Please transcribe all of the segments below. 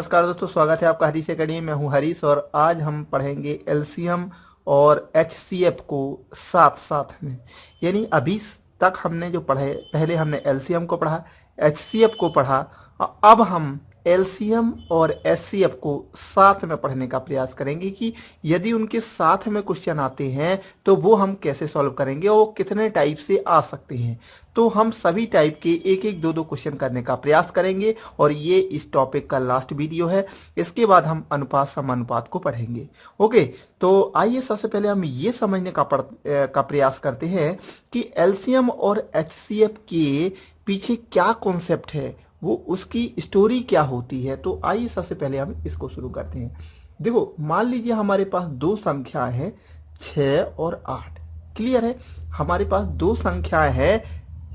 नमस्कार दोस्तों, स्वागत है आपका हरीश एकेडमी में। हूं हरीश और आज हम पढ़ेंगे एलसीएम और एचसीएफ को साथ साथ में। यानी अभी तक हमने जो पढ़े, पहले हमने एलसीएम को पढ़ा, एचसीएफ को पढ़ा, अब हम एलसीएम और एचसीएफ को साथ में पढ़ने का प्रयास करेंगे कि यदि उनके साथ में क्वेश्चन आते हैं तो वो हम कैसे सॉल्व करेंगे और वो कितने टाइप से आ सकते हैं। तो हम सभी टाइप के एक एक दो क्वेश्चन करने का प्रयास करेंगे और ये इस टॉपिक का लास्ट वीडियो है। इसके बाद हम अनुपात समानुपात को पढ़ेंगे। ओके, तो आइए सबसे पहले हम ये समझने का प्रयास करते हैं कि एलसीएम और एचसीएफ के पीछे क्या कॉन्सेप्ट है, वो उसकी स्टोरी क्या होती है। तो आइए सबसे पहले हम इसको शुरू करते हैं। देखो, मान लीजिए हमारे पास दो संख्याएं हैं 6 और 8। क्लियर है, हमारे पास दो संख्याएं हैं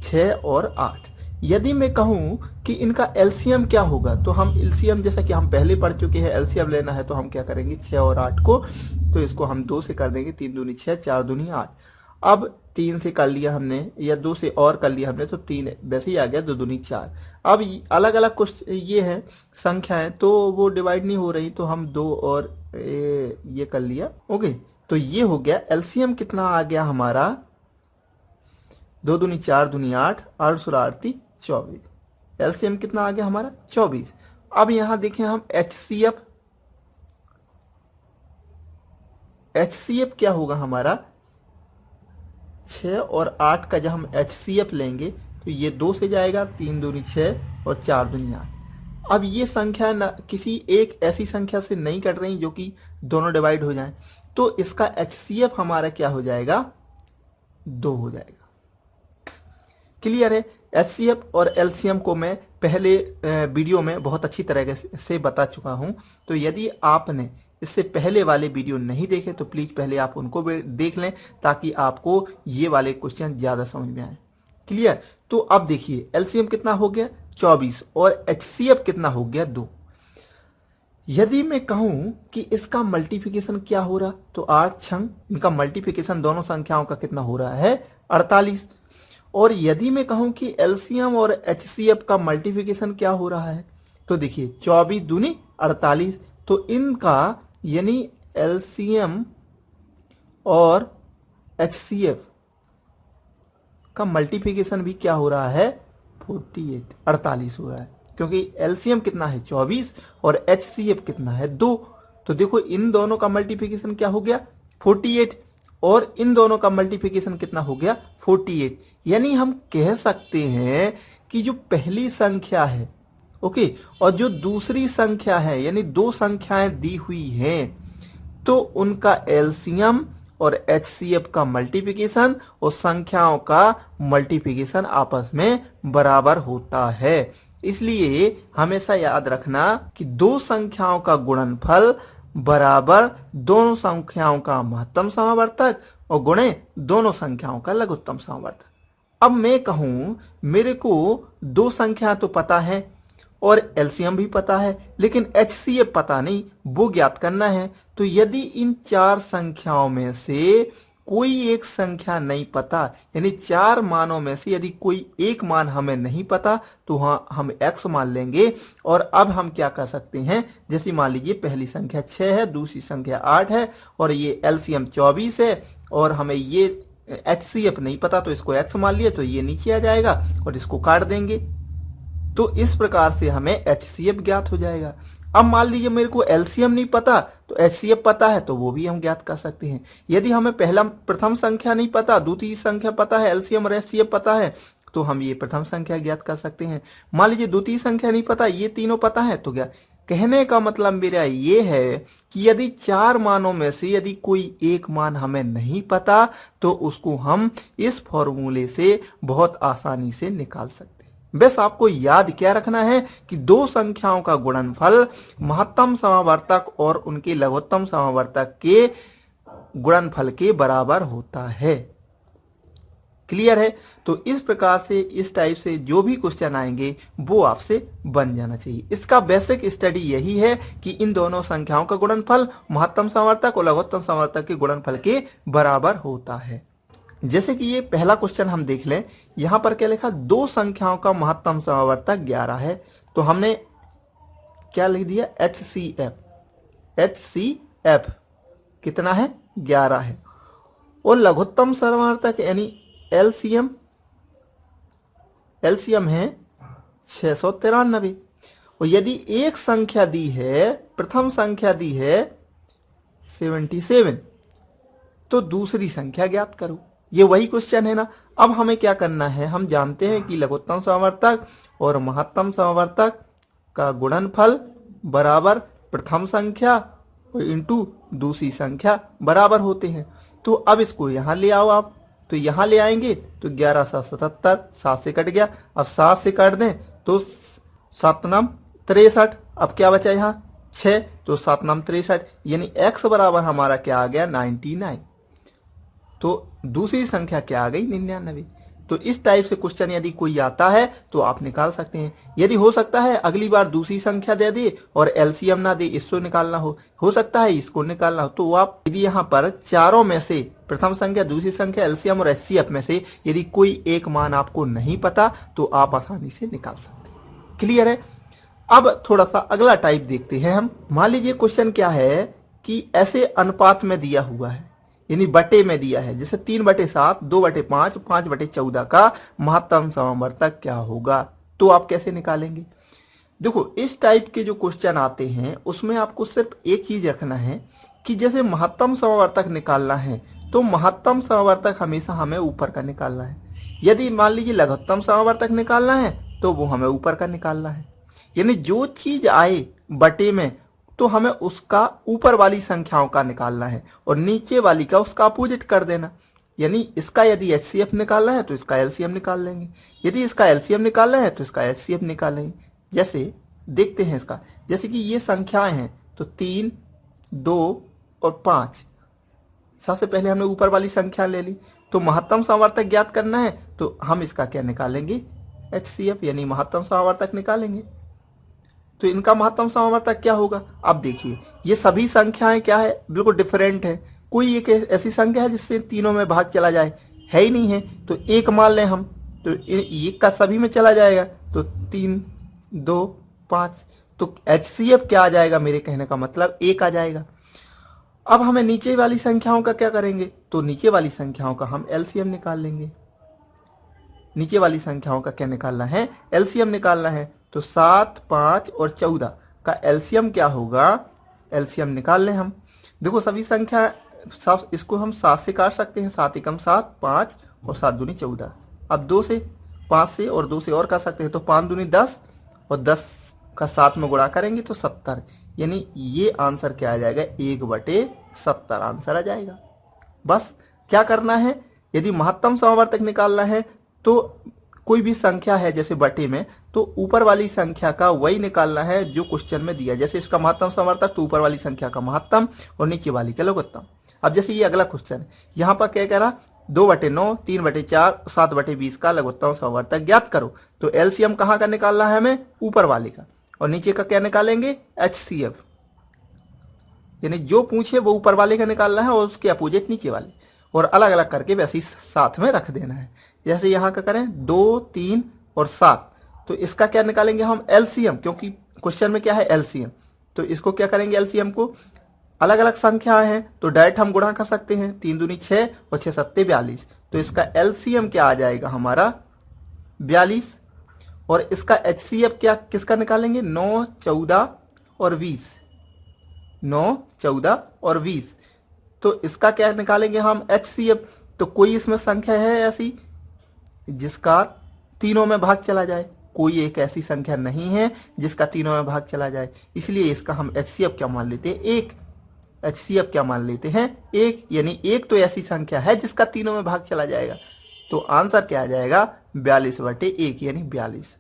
6 और 8। यदि मैं कहूं कि इनका एलसीएम क्या होगा, तो हम एलसीएम जैसा कि हम पहले पढ़ चुके हैं, एलसीएम लेना है तो हम क्या करेंगे 6 और 8 को, तो इसको हम 2 से कर देंगे, 3 दूनी 6, 4 दूनी 8। अब 3 से कर लिया हमने या 2 से और कर लिया हमने तो 3 वैसे ही आ गया, 2 दूनी 4। अब अलग अलग कुछ ये है संख्याएं तो वो डिवाइड नहीं हो रही, तो हम 2 और ये कर लिया। ओके, तो ये हो गया एलसीएम कितना आ गया हमारा, 2 दूनी 4 दूनी 8, 8 सुरा 8 24। एलसीएम कितना आ गया हमारा 24। अब यहां देखें हम एचसीएफ क्या होगा हमारा, 6 और 8 का जब हम एचसीएफ लेंगे तो ये 2 से जाएगा, 3 दूनी 6 और 4 दूनी 8। अब ये संख्या न किसी एक ऐसी संख्या से नहीं कट रही जो कि दोनों डिवाइड हो जाएं, तो इसका एचसीएफ हमारा क्या हो जाएगा, 2 हो जाएगा। क्लियर है। एचसीएफ और एलसीएम को मैं पहले वीडियो में बहुत अच्छी तरह से बता चुका हूं, तो यदि आपने इससे पहले वाले वीडियो नहीं देखे तो प्लीज पहले आप उनको भी देख लें ताकि आपको ये वाले क्वेश्चन ज्यादा समझ में आए। क्लियर। तो अब देखिए एलसीएम कितना हो गया 24 और एचसीएफ कितना हो गया 2। यदि मैं कहूं कि इसका मल्टीप्लिकेशन क्या हो रहा, तो 8 छंग इनका मल्टीप्लिकेशन दोनों संख्याओं का कितना हो रहा है 48। और यदि मैं कहूं कि एलसीएम और एचसीएफ का मल्टीप्लिकेशन क्या हो रहा है, तो देखिए 24 दूनी 48, तो इनका यानी एलसीएम और एचसीएफ का मल्टीप्लिकेशन भी क्या हो रहा है 48 हो रहा है, क्योंकि एलसीएम कितना है 24 और एचसीएफ कितना है 2। तो देखो इन दोनों का मल्टीप्लिकेशन क्या हो गया 48 और इन दोनों का मल्टीप्लिकेशन कितना हो गया 48। यानी हम कह सकते हैं कि जो पहली संख्या है, ओके, और जो दूसरी संख्या है, यानी दो संख्याएं दी हुई हैं, तो उनका एलसीएम और एचसीएफ का मल्टीप्लिकेशन और संख्याओं का मल्टीप्लिकेशन आपस में बराबर होता है। इसलिए हमेशा याद रखना कि दो संख्याओं का गुणनफल बराबर दोनों संख्याओं का महत्तम समावर्तक और गुणे दोनों संख्याओं का लघुत्तम समावर्तक। अब मैं कहूं मेरे को दो संख्या तो पता है और एलसीएम भी पता है, लेकिन एचसीएफ पता नहीं, वो ज्ञात करना है। तो यदि इन चार संख्याओं में से कोई एक संख्या नहीं पता, यानी चार मानों में से यदि कोई एक मान हमें नहीं पता, तो हाँ हम x मान लेंगे। और अब हम क्या कर सकते हैं, जैसे मान लीजिए पहली संख्या 6 है, दूसरी संख्या 8 है और ये एलसीएम 24 है और हमें ये एचसीएफ नहीं पता, तो इसको x मान लिया, तो ये नीचे आ जाएगा और इसको काट देंगे, तो इस प्रकार से हमें एचसीएफ ज्ञात हो जाएगा। अब मान लीजिए मेरे को एलसीएम नहीं पता तो एचसीएफ पता है, तो वो भी हम ज्ञात कर सकते हैं। यदि हमें प्रथम संख्या नहीं पता, द्वितीय संख्या पता है, एलसीएम और एचसीएफ पता है, तो हम ये प्रथम संख्या ज्ञात कर सकते हैं। मान लीजिए द्वितीय संख्या नहीं पता, ये तीनों पता है, तो क्या कहने का मतलब मेरा ये है कि यदि चार मानों में से यदि कोई एक मान हमें नहीं पता, तो उसको हम इस फॉर्मूले से बहुत आसानी से निकाल सकते हैं। बस आपको याद क्या रखना है कि दो संख्याओं का गुणनफल महत्तम समावर्तक और उनके लघुत्तम समावर्तक के गुणनफल के बराबर होता है। क्लियर है। तो इस प्रकार से इस टाइप से जो भी क्वेश्चन आएंगे वो आपसे बन जाना चाहिए। इसका बेसिक स्टडी यही है कि इन दोनों संख्याओं का गुणनफल महत्तम समावर्तक और लघुत्तम समावर्तक के गुणनफल के बराबर होता है। जैसे कि ये पहला क्वेश्चन हम देख लें, यहां पर क्या लिखा, दो संख्याओं का महत्तम समावर्तक 11 है। तो हमने क्या लिख दिया, HCF कितना है, 11 है। और लघुत्तम समावर्तक यानी LCM है 693। और यदि एक संख्या दी है, प्रथम संख्या दी है 77, तो दूसरी संख्या ज्ञात करो। ये वही क्वेश्चन है ना। अब हमें क्या करना है, हम जानते हैं कि लघुत्तम समावर्तक और महत्तम समावर्तक का गुणनफल बराबर प्रथम संख्या इंटू दूसरी संख्या बराबर होते हैं। तो अब इसको यहाँ ले आओ आप, तो यहाँ ले आएंगे तो 11 7 77, 7 से कट गया। अब 7 से काट दें तो 7 नाम 63। अब क्या बचा यहाँ 6, तो 7 नाम 63, यानी x बराबर हमारा क्या आ गया 99। तो दूसरी संख्या क्या आ गई 99। तो इस टाइप से क्वेश्चन यदि कोई आता है तो आप निकाल सकते हैं। यदि हो सकता है अगली बार दूसरी संख्या दे दे और एलसीएम ना दे, इसको निकालना हो सकता है इसको निकालना हो, तो आप यदि यहाँ पर चारों में से प्रथम संख्या, दूसरी संख्या, एलसीएम और एचसीएफ में से यदि कोई एक मान आपको नहीं पता तो आप आसानी से निकाल सकते हैं। क्लियर है। अब थोड़ा सा अगला टाइप देखते हैं हम। मान लीजिए क्वेश्चन क्या है कि ऐसे अनुपात में दिया हुआ है, यानी बटे में दिया है, जैसे 3/7, 2/5, 5/14 का महत्तम समावर्तक क्या होगा, तो आप कैसे निकालेंगे। देखो इस टाइप के जो क्वेश्चन आते हैं उसमें आपको सिर्फ एक चीज रखना है कि जैसे महत्तम समावर्तक निकालना है तो महत्तम समावर्तक हमेशा हमें ऊपर का निकालना है। यदि मान लीजिए लघुत्तम समावर्तक निकालना है तो वो हमें ऊपर का निकालना है। यानी जो चीज आए बटे में तो हमें उसका ऊपर वाली संख्याओं का निकालना है और नीचे वाली का उसका अपोजिट कर देना। यानी इसका यदि एचसीएफ निकालना है तो इसका एलसीएम निकाल लेंगे, यदि इसका एलसीएम निकालना है तो इसका एचसीएफ निकालेंगे। जैसे देखते हैं इसका, जैसे कि ये संख्याएं हैं तो 3, 2 और 5। सबसे पहले हमने ऊपर वाली संख्या ले ली, तो महत्तम समावर्तक ज्ञात करना है तो हम इसका क्या निकालेंगे, एचसीएफ यानी महत्तम समावर्तक निकालेंगे। तो इनका महत्तम समावर्तक क्या होगा। अब देखिए ये सभी संख्याएं क्या है, बिल्कुल डिफरेंट है। कोई एक ऐसी संख्या है जिससे तीनों में भाग चला जाए, है ही नहीं है। तो एक मान लें हम, तो एक का सभी में चला जाएगा, तो 3, 2, 5, तो एचसीएफ क्या आ जाएगा, मेरे कहने का मतलब 1 आ जाएगा। अब हमें नीचे वाली संख्याओं का क्या करेंगे, तो नीचे वाली संख्याओं का हम एलसीएम निकाल लेंगे। नीचे वाली संख्याओं का क्या निकालना है, एलसीएम निकालना है। तो 7, 5 और 14 का एलसीएम क्या होगा, एलसीएम निकाल लें हम। देखो सभी संख्या सब, इसको हम 7 से काट सकते हैं, 7 एकम 7, 5 और 7 दूनी 14। अब 2 से, 5 से और 2 से और काट सकते हैं, तो 5 दूनी 10 और 10 का 7 में गुणा करेंगे तो 70। यानी ये आंसर क्या आ जाएगा, 1/70 आंसर आ जाएगा। बस क्या करना है, यदि महत्तम समावर्तक निकालना है तो कोई भी संख्या है जैसे बटे में, तो ऊपर वाली संख्या का वही निकालना है जो क्वेश्चन में दिया। जैसे इसका महत्तम समावर्तक तो ऊपर वाली संख्या का महत्तम और नीचे वाली का लघुत्तम। अब जैसे ये अगला क्वेश्चन है, यहाँ पर क्या कह रहा, 2/9, 3/4, 7/20 का लघुत्तम समावर्तक ज्ञात करो। तो एलसीएम कहाँ का निकालना है हमें, ऊपर वाले का, और नीचे का क्या निकालेंगे, एचसीएफ। यानी जो पूछे वो ऊपर वाले का निकालना है और उसके अपोजिट नीचे वाले, और अलग अलग करके वैसे ही साथ में रख देना है। जैसे यहाँ का करें 2, 3 और 7, तो इसका क्या निकालेंगे हम, एलसीएम, क्योंकि क्वेश्चन में क्या है एलसीएम। तो इसको क्या करेंगे, एलसीएम को, अलग अलग संख्या है तो डायरेक्ट हम गुणा कर सकते हैं, 3 दूनी 6 और 6 सत्ते 42। तो इसका एलसीएम क्या आ जाएगा हमारा 42। और इसका एचसीएफ क्या किसका निकालेंगे, 9, 14 और 20, 9, 14 और 20। तो इसका क्या निकालेंगे हम, एचसीएफ। तो कोई इसमें संख्या है ऐसी जिसका तीनों में भाग चला जाए, कोई एक ऐसी संख्या नहीं है जिसका तीनों में भाग चला जाए, इसलिए इसका हम एचसीएफ क्या मान लेते हैं, 1। एचसीएफ क्या मान लेते हैं, 1। यानी एक तो ऐसी संख्या है जिसका तीनों में भाग चला जाएगा। तो आंसर क्या आ जाएगा, 42/1 यानी 42।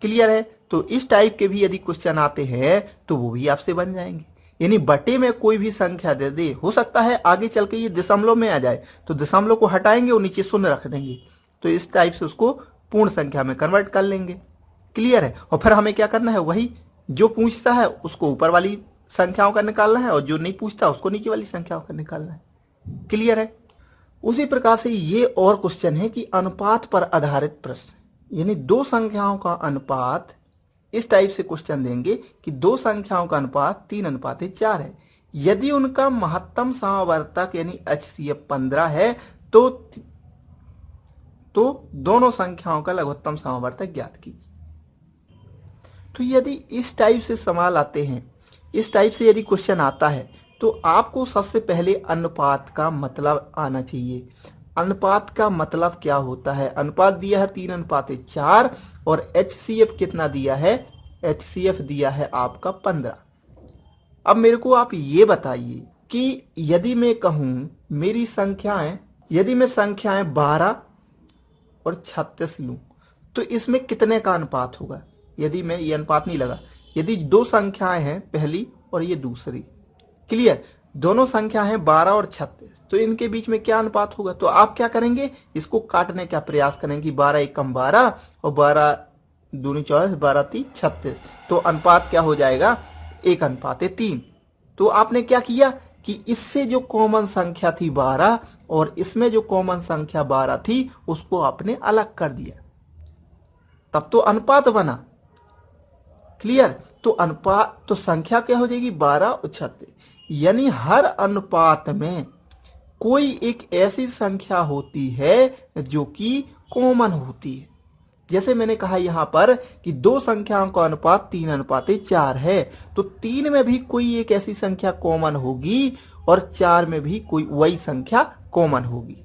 क्लियर है। तो इस टाइप के भी यदि क्वेश्चन आते हैं तो वो भी आपसे बन जाएंगे। यानी बटे में कोई भी संख्या दे दे, हो सकता है आगे चल के ये दशमलव में आ जाए, तो दशमलव को हटाएंगे और नीचे शून्य रख देंगे, तो इस टाइप से उसको पूर्ण संख्या में कन्वर्ट कर लेंगे। क्लियर है। और फिर हमें क्या करना है, वही जो पूछता है उसको ऊपर वाली संख्याओं का निकालना है और जो नहीं पूछता उसको नीचे वाली संख्याओं का निकालना है। क्लियर है। उसी प्रकार से ये और क्वेश्चन है कि अनुपात पर आधारित प्रश्न, यानी दो संख्याओं का अनुपात इस टाइप से क्वेश्चन देंगे कि दो संख्याओं का अनुपात 3:4 है, यदि उनका महत्तम समावर्तक यानी HCF 15 है तो दोनों संख्याओं का लघुत्तम समावर्तक ज्ञात कीजिए। तो यदि इस टाइप से सवाल आते हैं, इस टाइप से यदि क्वेश्चन आता है तो आपको सबसे पहले अनुपात का मतलब आना चाहिए। अनुपात का मतलब क्या होता है? अनुपात दिया है 3:4 और HCF कितना दिया है? HCF दिया है आपका 15। अब मेरे को आप ये बताइए कि यदि मैं कहूं मेरी संख्याएं, यदि मैं संख्याएं 12 और 36 लूं तो इसमें कितने का अनुपात होगा? यदि मैं ये अनुपात नहीं लगा, यदि दो संख्याएं हैं पहली और ये दूसरी, क्लियर, दोनों संख्या हैं 12 और 36, तो इनके बीच में क्या अनुपात होगा? तो आप क्या करेंगे, इसको काटने का प्रयास करेंगे। 12 एकम 12 और 12 दूनी 24, 12 3 36, तो अनुपात क्या हो जाएगा? 1:3। तो आपने क्या किया कि इससे जो कॉमन संख्या थी 12 और इसमें जो कॉमन संख्या 12 थी उसको आपने अलग कर दिया, तब तो अनुपात बना। क्लियर? तो अनुपात, तो संख्या क्या हो जाएगी? 12 और 36। यानी हर अनुपात में कोई एक ऐसी संख्या होती है जो कि कॉमन होती है। जैसे मैंने कहा यहां पर कि दो संख्याओं का अनुपात 3:4 है, तो 3 में भी कोई एक ऐसी संख्या कॉमन होगी और 4 में भी कोई वही संख्या कॉमन होगी,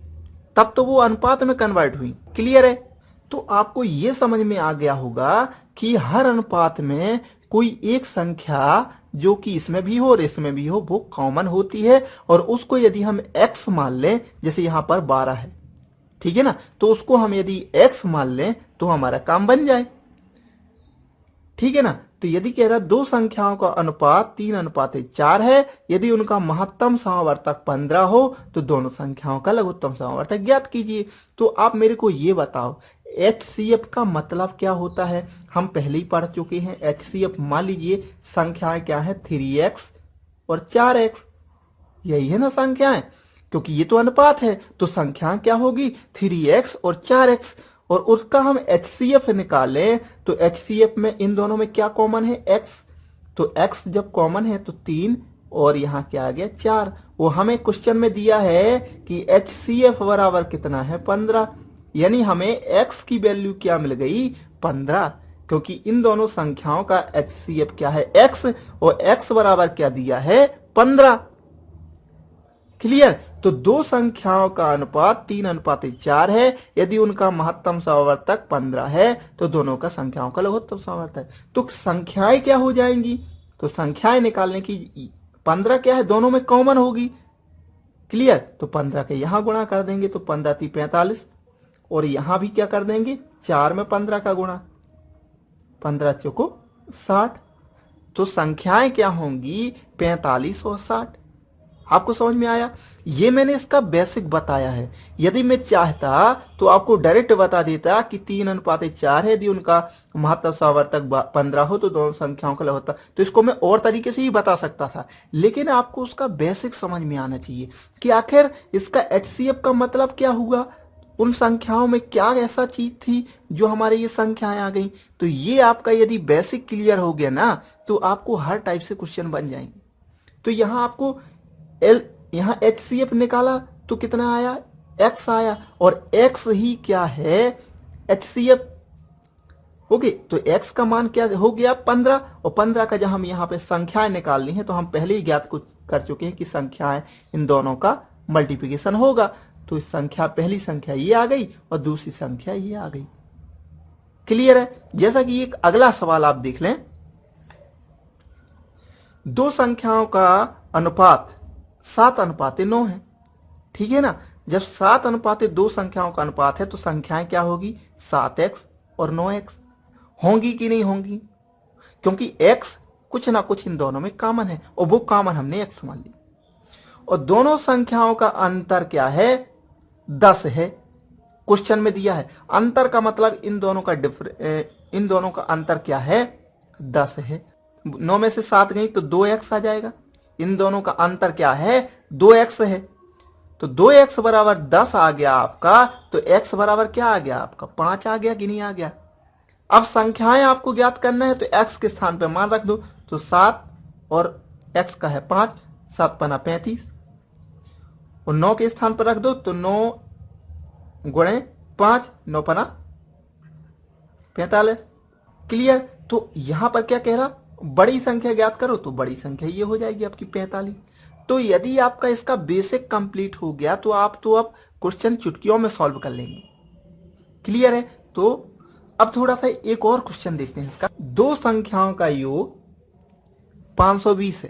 तब तो वो अनुपात में कन्वर्ट हुई। क्लियर है? तो आपको ये समझ में आ गया होगा कि हर अनुपात में कोई एक संख्या जो कि इसमें भी हो और इसमें भी हो वो कॉमन होती है, और उसको यदि हम x मान लें, जैसे यहां पर 12 है, ठीक है ना, तो उसको हम यदि x मान लें तो हमारा काम बन जाए। ठीक है ना? तो यदि कह रहा दो संख्याओं का अनुपात 3:4 है, यदि उनका महत्तम समावर्तक 15 हो तो दोनों संख्याओं का लघुत्तम समावर्तक ज्ञात कीजिए। तो आप मेरे को ये बताओ HCF का मतलब क्या होता है? हम पहले ही पढ़ चुके हैं। HCF मान लीजिए संख्याएं क्या है? 3x और 4x, यही है ना संख्याएं, क्योंकि ये तो अनुपात है, तो संख्या क्या होगी? 3x और 4x, और उसका हम HCF निकालें तो HCF में इन दोनों में क्या कॉमन है? x, तो x जब कॉमन है तो 3 और यहाँ क्या आ गया? 4। वो हमें क्वेश्चन में दिया है कि HCF बराबर कितना है? 15। यानी हमें x की वैल्यू क्या मिल गई? 15, क्योंकि इन दोनों संख्याओं का HCF क्या है? x, और x बराबर क्या दिया है? 15। क्लियर? तो दो संख्याओं का अनुपात 3:4 है, यदि उनका महत्तम समावर्तक 15 है तो दोनों का संख्याओं का लघुत्तम समावर्तक। तो संख्याएं क्या हो जाएंगी? तो संख्याएं निकालने की 15 क्या है? दोनों में कॉमन होगी। क्लियर? तो 15 के यहां गुणा कर देंगे तो 15 × 45, और यहां भी क्या कर देंगे? 4 में 15 का गुणा, 15 चौको 60। तो संख्याएं क्या होंगी? 45 और 60। आपको समझ में आया? ये मैंने इसका बेसिक बताया है। यदि मैं चाहता तो आपको डायरेक्ट बता देता कि 3:4 है, यदि उनका महत्तम समावर्तक 15 हो तो दोनों संख्याओं का लघुत्तम, तो इसको मैं और तरीके से ही बता सकता था, लेकिन आपको उसका बेसिक समझ में आना चाहिए कि आखिर इसका HCF का मतलब क्या हुआ, उन संख्याओं में क्या ऐसा चीज थी जो हमारे ये संख्याएं आ गई। तो ये आपका यदि बेसिक क्लियर हो गया ना तो आपको हर टाइप से क्वेश्चन बन जाएंगे। तो यहाँ आपको यहाँ HCF निकाला तो कितना आया? x आया, और x ही क्या है? HCF। ओके, तो x का मान क्या हो गया? 15, और 15 का जब हम यहाँ पे संख्याएं निकालनी है तो हम पहले ही ज्ञात कर चुके हैं कि संख्याएं इन दोनों का मल्टीप्लिकेशन होगा। तो इस संख्या, पहली संख्या ये आ गई और दूसरी संख्या ये आ गई। क्लियर है? जैसा कि एक अगला सवाल आप देख लें, दो संख्याओं का अनुपात 7:9 है। ठीक है ना? जब 7:2 संख्याओं का अनुपात है तो संख्याएं क्या होगी? 7x और 9x होंगी कि नहीं होंगी? क्योंकि x कुछ ना कुछ इन दोनों में कॉमन है, और वो कॉमन हमने x मान ली। और दोनों संख्याओं का अंतर क्या है? 10 है। क्वेश्चन में दिया है अंतर का मतलब इन दोनों का अंतर क्या है? 10 है। 9 में से 7 गई तो 2x आ जाएगा। इन दोनों का अंतर क्या है? 2x है। तो 2x बराबर 10 आ गया आपका, तो x बराबर क्या आ गया आपका? 5 आ गया कि नहीं आ गया? अब संख्याएं आपको ज्ञात करना है तो x के स्थान पे मान रख दो, तो 7 और x का है 5, 7 पना 35 और 9 के स्थान पर रख दो तो 9 गुणे 5, 9 पना 45। क्लियर। तो यहां पर क्या कह रहा, बड़ी संख्या ज्ञात करो, तो बड़ी संख्या ये हो जाएगी आपकी 45। तो यदि आपका इसका बेसिक कंप्लीट हो गया तो आप तो अब क्वेश्चन चुटकियों में सॉल्व कर लेंगे। क्लियर है। तो अब थोड़ा सा एक और क्वेश्चन देखते हैं इसका। दो संख्याओं का योग 520 है।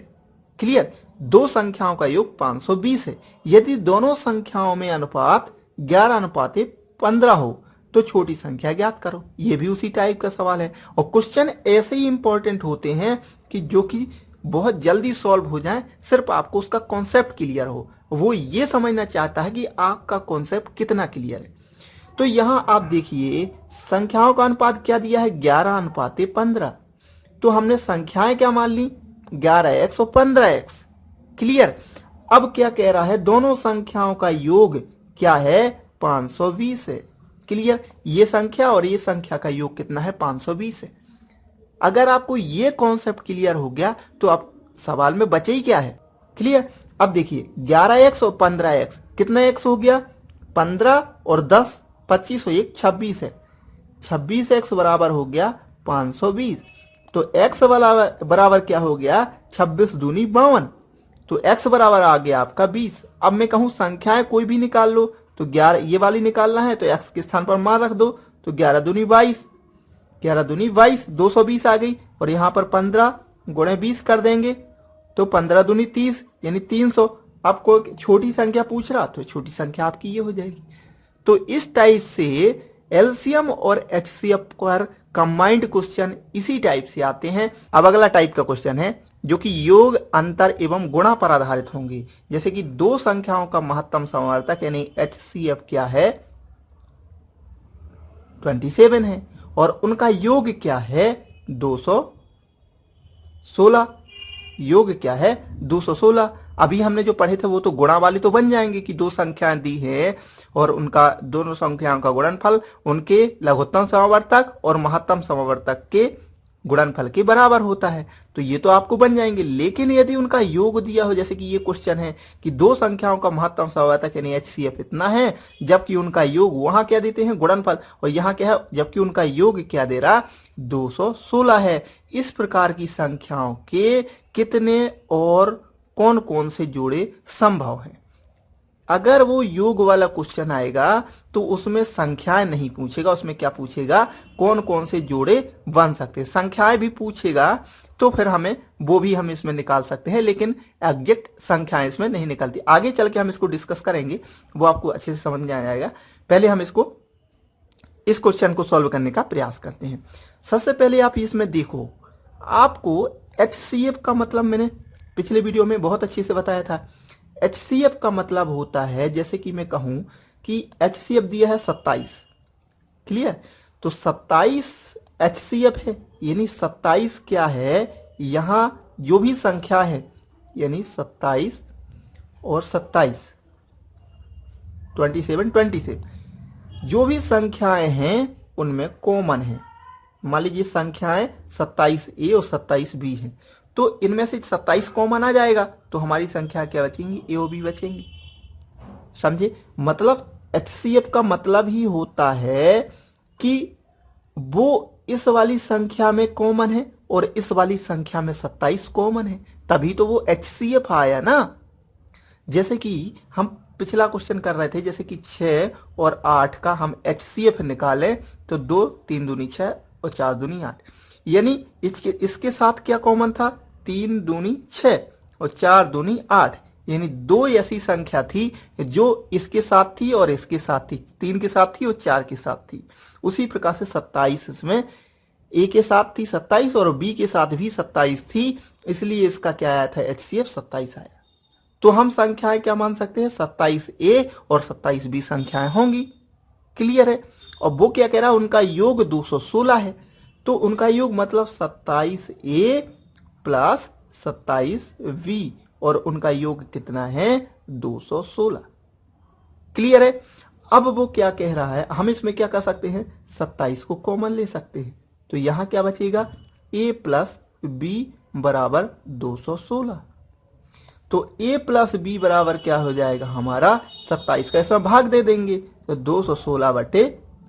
क्लियर। दो संख्याओं का योग 520 है। यदि दोनों संख्याओं में अनुपात 11:15 हो तो छोटी संख्या ज्ञात करो। यह भी उसी टाइप का सवाल है और क्वेश्चन ऐसे ही इंपॉर्टेंट होते हैं कि जो कि बहुत जल्दी सॉल्व हो जाए, सिर्फ आपको उसका कॉन्सेप्ट क्लियर हो। वो ये समझना चाहता है कि आपका कॉन्सेप्ट कितना क्लियर है। तो यहां आप देखिए संख्याओं का अनुपात क्या दिया है, 11:15। तो हमने संख्याएं क्या मान ली, 11x और 15x। क्लियर। अब क्या कह रहा है, दोनों संख्याओं का योग क्या है, 520 है। क्लियर। ये संख्या और ये संख्या का योग कितना है, 520 है। अगर आपको ये कॉन्सेप्ट क्लियर हो गया तो आप सवाल में बचे ही क्या है। क्लियर। अब देखिए 11x और 15x, कितना x हो गया, 15 और 10 25 और 1 26 है। 26x बराबर हो गया 520। तो x बराबर क्या हो गया, 26 दूनी 52। तो x बराबर आ गया आपका 20। अब मैं कहूं संख्याएं कोई भी निकाल लो, तो 11 ये वाली निकालना है तो x के स्थान पर मान रख दो, तो 11 दूनी 22, 11 दूनी 22, 220 आ गई। और यहां पर 15 गुणे 20 कर देंगे तो 15 दूनी 30 यानी 300। अब कोई छोटी संख्या पूछ रहा तो छोटी संख्या आपकी ये हो जाएगी। तो इस टाइप से एलसीएम और एचसीएफ पर कंबाइंड क्वेश्चन इसी टाइप से आते हैं। अब अगला टाइप का क्वेश्चन है जो कि योग, अंतर एवं गुणा पर आधारित होंगे। जैसे कि दो संख्याओं का महत्तम समवर्तक यानी एचसीएफ क्या है, 27 है और उनका योग क्या है, 216। योग क्या है, 216। अभी हमने जो पढ़े थे वो तो गुणा वाले तो बन जाएंगे कि दो संख्याएं दी है और उनका दोनों संख्याओं का गुणनफल उनके लघुत्तम समवर्तक और महत्तम समवर्तक के गुणनफल के बराबर होता है, तो ये तो आपको बन जाएंगे। लेकिन यदि उनका योग दिया हो, जैसे कि ये क्वेश्चन है कि दो संख्याओं का महत्तम समवर्तक यानी एचसीएफ इतना है, जबकि उनका योग वहां क्या देते हैं, गुणनफल, और यहाँ क्या है, जबकि उनका योग क्या दे रहा, 216 है। इस प्रकार की संख्याओं के कितने और कौन कौन से जोड़े संभव है। अगर वो योग वाला क्वेश्चन आएगा तो उसमें संख्याएं नहीं पूछेगा, उसमें क्या पूछेगा, कौन कौन से जोड़े बन सकते हैं। संख्याएं भी पूछेगा तो फिर हमें वो भी हम इसमें निकाल सकते हैं, लेकिन एग्जैक्ट संख्याएं इसमें नहीं निकलती। आगे चल के हम इसको डिस्कस करेंगे, वो आपको अच्छे से समझ में आ जाएगा। पहले हम इस क्वेश्चन को सॉल्व करने का प्रयास करते हैं। सबसे पहले आप इसमें देखो, आपको एचसीएफ का मतलब मैंने पिछले वीडियो में बहुत अच्छे से बताया था। एचसीएफ का मतलब होता है, जैसे कि मैं कहूं कि एचसीएफ दिया है 27। क्लियर। तो 27 एचसीएफ है, यानी 27 क्या है, यहां जो भी संख्या है यानी 27 और 27 27 जो भी संख्याएं हैं उनमें कॉमन है। मान लीजिए संख्याएं 27A और 27B हैं, तो इनमें से 27 कॉमन आ जाएगा तो हमारी संख्या क्या बचेंगी, ए और बी बचेंगी। समझे। मतलब एचसीएफ का मतलब ही होता है कि वो इस वाली संख्या में कॉमन है और इस वाली संख्या में 27 कॉमन है, तभी तो वो एचसीएफ आया ना। जैसे कि हम पिछला क्वेश्चन कर रहे थे, जैसे कि 6 और 8 का हम एचसीएफ निकालें तो 2 3 दूनी 6 और 4 दूनी 8, यानी इसके साथ क्या कॉमन था, 3 दूनी 6 और 4 दूनी 8, यानी दो ऐसी संख्या थी जो इसके साथ थी और इसके साथ थी, 3 के साथ थी और 4 के साथ थी। उसी प्रकार से 27 इसमें ए के साथ थी 27 और बी के साथ भी 27 थी, इसलिए इसका क्या आया था, एचसीएफ 27 आया। तो हम संख्याएं क्या मान सकते हैं, 27A और 27B संख्याएं होंगी। क्लियर है। और वो क्या कह रहा है, उनका योग 216 है, तो उनका योग मतलब 27A प्लस 27V और उनका योग कितना है, 216। क्लियर है। अब वो क्या कह रहा है, हम इसमें क्या कर सकते हैं, 27 को कॉमन ले सकते हैं। तो यहाँ क्या बचेगा, a प्लस बी बराबर 216। तो a प्लस बी बराबर क्या हो जाएगा हमारा 27 का इसमें भाग दे देंगे तो 216 बटे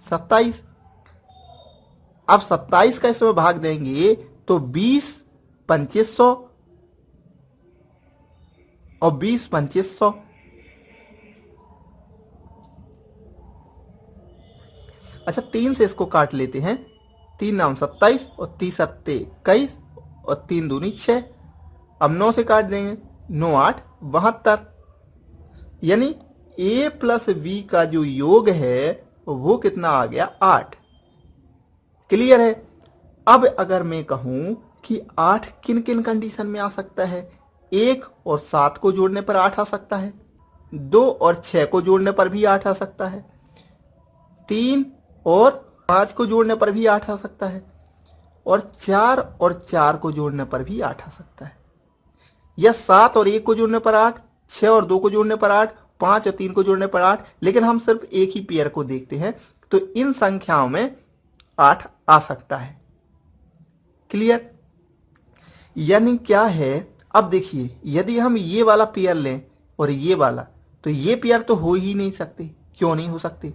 27। अब 27 का इसमें भाग देंगे तो 20 2500 और 20 2500। अच्छा 3 से इसको काट लेते हैं, 3 नाम 27 और 30 सत्ते 21 और 3 दूनी 6। अब 9 से काट देंगे, 9 8 72। यानी a प्लस बी का जो योग है वो कितना आ गया 8। क्लियर है। अब अगर मैं कहूं कि 8 किन किन कंडीशन में आ सकता है, 1 और 7 को जोड़ने पर 8 आ सकता है, 2 और 6 को जोड़ने पर भी 8 आ सकता है, 3 और 5 को जोड़ने पर भी 8 आ सकता है, और 4 और 4 को जोड़ने पर भी 8 आ सकता है, या 7 और 1 को जोड़ने पर 8, 6 और 2 को जोड़ने पर 8, 5 और 3 को जोड़ने पर 8। लेकिन हम सिर्फ एक ही पेयर को देखते हैं तो इन संख्याओं में 8 आ सकता है। क्लियर। यानी क्या है, अब देखिए यदि हम ये वाला पेयर लें और ये वाला, तो ये पेयर तो हो ही नहीं सकते। क्यों नहीं हो सकते?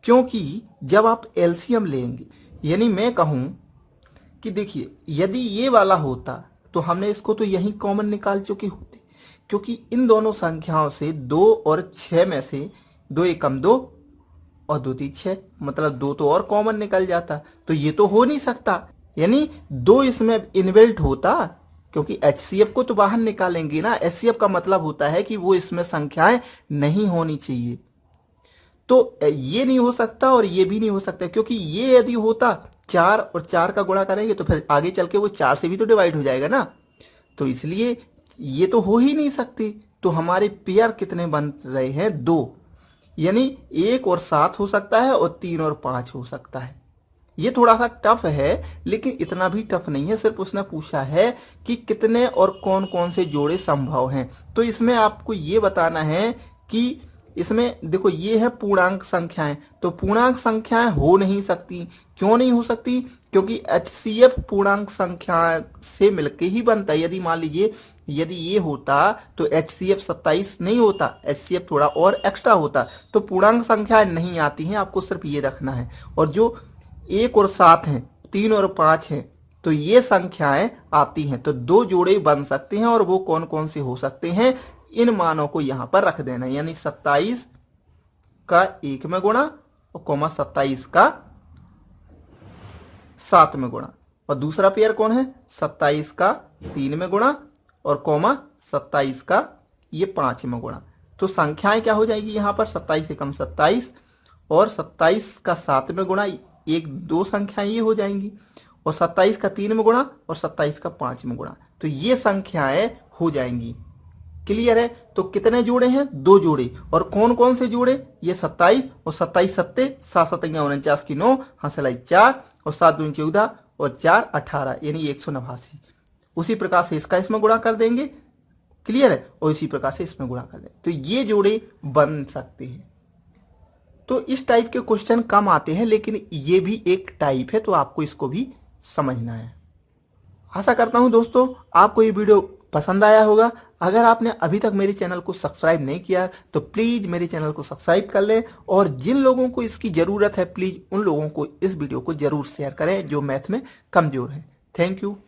क्योंकि जब आप एलसीएम लेंगे, यानी मैं कहूं कि देखिए यदि ये वाला होता तो हमने इसको तो यहीं कॉमन निकाल चुके होते, क्योंकि इन दोनों संख्याओं से 2 और 6 में से 2 एकम 2 और 2 3 6, मतलब 2 तो और कॉमन निकल जाता। तो ये तो हो नहीं सकता, यानी 2 इसमें इनबिल्ट होता, क्योंकि HCF को तो बाहर निकालेंगे ना। HCF का मतलब होता है कि वो इसमें संख्याएं नहीं होनी चाहिए। तो ये नहीं हो सकता और ये भी नहीं हो सकता, क्योंकि ये यदि होता 4 और 4 का गुणा करेंगे तो फिर आगे चल के वो 4 से भी तो डिवाइड हो जाएगा ना। तो इसलिए ये तो हो ही नहीं सकती। तो हमारे पेयर कितने बन रहे हैं, 2। यानी 1 और 7 हो सकता है और 3 और 5 हो सकता है। ये थोड़ा सा टफ है, लेकिन इतना भी टफ नहीं है। सिर्फ उसने पूछा है कि कितने और कौन कौन से जोड़े संभव हैं। तो इसमें आपको ये बताना है कि इसमें देखो ये है पूर्णांक संख्याएं, तो पूर्णांक संख्याएं हो नहीं सकती। क्यों नहीं हो सकती? क्योंकि HCF पूर्णांक संख्या से मिलके ही बनता है। यदि मान लीजिए यदि ये होता तो HCF 27 नहीं होता, HCF थोड़ा और एक्स्ट्रा होता। तो पूर्णांक संख्याएं नहीं आती हैं, आपको सिर्फ ये रखना है। और जो 1 और 7 हैं, 3 और 5 हैं, तो ये संख्याएं आती हैं। तो 2 जोड़े बन सकते हैं, और वो कौन कौन से हो सकते हैं, इन मानों को यहां पर रख देना। यानी 27 का 1 में गुणा और कोमा 27 का 7 में गुणा, और दूसरा पेयर कौन है, 27 का 3 में गुणा और कोमा 27 का ये 5 में गुणा। तो संख्याएं क्या हो जाएगी यहां पर, 27 एकम 27 और 27 का 7 में गुणा, 1 2 संख्याएं ये हो जाएंगी, और 27 का 3 में गुणा और 27 का 5 में गुणा। तो ये संख्याएं हो जाएंगी। क्लियर है। तो कितने जोड़े हैं, 2 जोड़े। और कौन कौन से जोड़े, ये 27 और 27 सत्ते 7 7 49 की 9 हासिलाई 4 और 7 दूनी 14 और 4 18, यानी 189। उसी प्रकार से इसका इसमें गुणा कर देंगे। क्लियर है। और इसी प्रकार से इसमें गुणा कर देंगे, तो ये जोड़े बन सकते हैं। तो इस टाइप के क्वेश्चन कम आते हैं, लेकिन ये भी एक टाइप है, तो आपको इसको भी समझना है। आशा करता हूं दोस्तों आपको ये वीडियो पसंद आया होगा। अगर आपने अभी तक मेरे चैनल को सब्सक्राइब नहीं किया तो प्लीज़ मेरे चैनल को सब्सक्राइब कर लें, और जिन लोगों को इसकी ज़रूरत है प्लीज़ उन लोगों को इस वीडियो को ज़रूर शेयर करें जो मैथ में कमज़ोर है। Thank you.